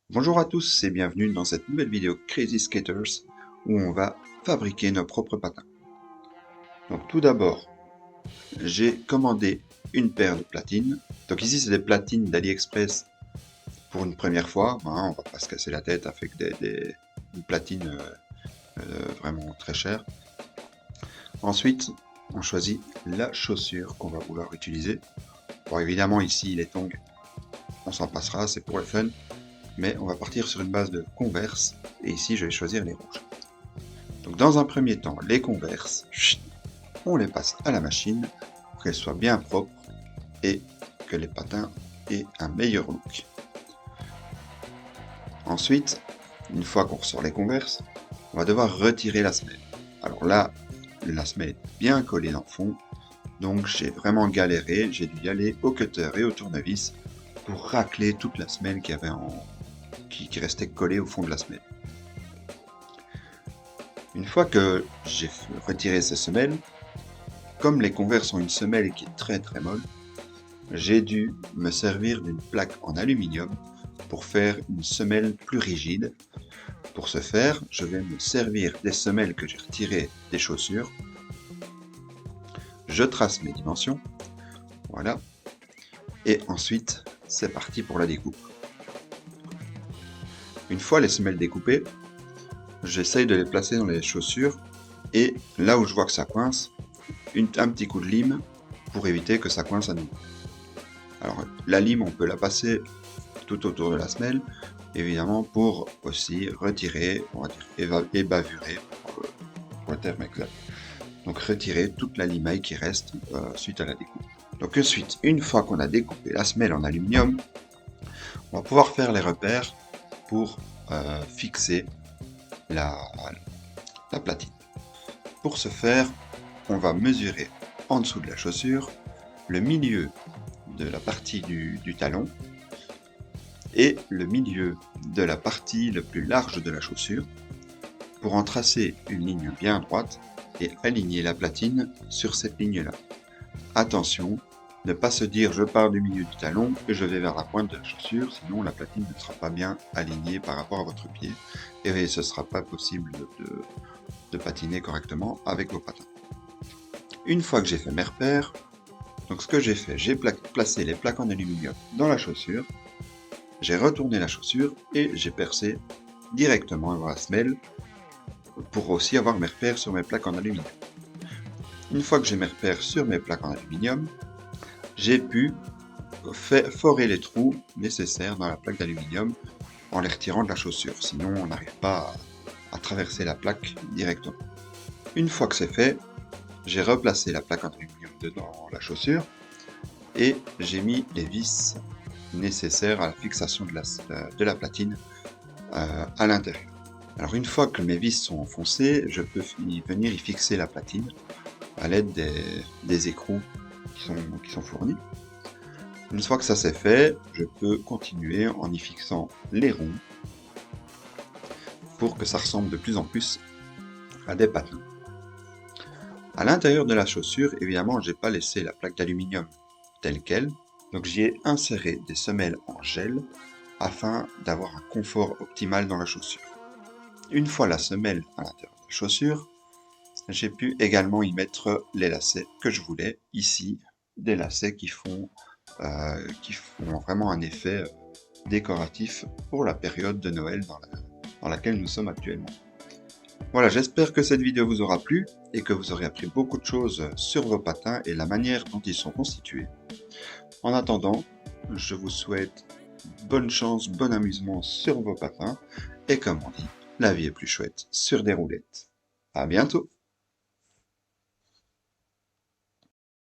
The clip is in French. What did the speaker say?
Bonjour à tous et bienvenue dans cette nouvelle vidéo Crazy Skaters où on va fabriquer nos propres patins. Donc tout d'abord, j'ai commandé une paire de platines. Donc ici c'est des platines d'AliExpress pour une première fois. On va pas se casser la tête avec une platine vraiment très chère. Ensuite, on choisit la chaussure qu'on va vouloir utiliser. Bon, évidemment ici les tongs, on s'en passera, c'est pour le fun. Mais on va partir sur une base de Converse, et ici je vais choisir les rouges. Donc dans un premier temps, les Converse, on les passe à la machine pour qu'elles soient bien propres et que les patins aient un meilleur look. Ensuite, une fois qu'on ressort les Converse, on va devoir retirer la semelle. Alors là, la semelle est bien collée dans le fond, donc j'ai vraiment galéré, j'ai dû y aller au cutter et au tournevis pour racler toute la semelle qui restait collée au fond de la semelle. Une fois que j'ai retiré ces semelles, comme les Converse ont une semelle qui est très molle, j'ai dû me servir d'une plaque en aluminium pour faire une semelle plus rigide. Pour ce faire, je vais me servir des semelles que j'ai retirées des chaussures. Je trace mes dimensions, voilà, et ensuite c'est parti pour la découpe. Une fois les semelles découpées, j'essaye de les placer dans les chaussures et là où je vois que ça coince, un petit coup de lime pour éviter que ça coince à nouveau. Alors la lime, on peut la passer tout autour de la semelle, évidemment pour aussi retirer, on va dire ébavurer pour le terme exact. Donc retirer toute la limaille qui reste suite à la découpe. Donc ensuite, une fois qu'on a découpé la semelle en aluminium, on va pouvoir faire les repères pour fixer la platine. Pour ce faire, on va mesurer en dessous de la chaussure le milieu de la partie du talon et le milieu de la partie le plus large de la chaussure pour en tracer une ligne bien droite et aligner la platine sur cette ligne-là. Attention, ne pas se dire je pars du milieu du talon et je vais vers la pointe de la chaussure, sinon la platine ne sera pas bien alignée par rapport à votre pied et ce ne sera pas possible de patiner correctement avec vos patins. Une fois que j'ai fait mes repères, donc ce que j'ai fait, j'ai placé les plaques en aluminium dans la chaussure, j'ai retourné la chaussure et j'ai percé directement dans la semelle pour aussi avoir mes repères sur mes plaques en aluminium. Une fois que j'ai mes repères sur mes plaques en aluminium, j'ai pu forer les trous nécessaires dans la plaque d'aluminium en les retirant de la chaussure, sinon on n'arrive pas à traverser la plaque directement. Une fois que c'est fait, j'ai replacé la plaque en aluminium dans la chaussure et j'ai mis les vis nécessaires à la fixation de la platine à l'intérieur. Alors une fois que mes vis sont enfoncées, je peux venir y fixer la platine à l'aide des écrous qui sont fournis. Une fois que ça c'est fait, je peux continuer en y fixant les ronds pour que ça ressemble de plus en plus à des patins. À l'intérieur de la chaussure, évidemment, j'ai pas laissé la plaque d'aluminium telle quelle, donc j'y ai inséré des semelles en gel afin d'avoir un confort optimal dans la chaussure. Une fois la semelle à l'intérieur de la chaussure, j'ai pu également y mettre les lacets que je voulais, ici des lacets qui font vraiment un effet décoratif pour la période de Noël dans laquelle nous sommes actuellement. Voilà, j'espère que cette vidéo vous aura plu et que vous aurez appris beaucoup de choses sur vos patins et la manière dont ils sont constitués. En attendant, je vous souhaite bonne chance, bon amusement sur vos patins et comme on dit, la vie est plus chouette sur des roulettes. À bientôt!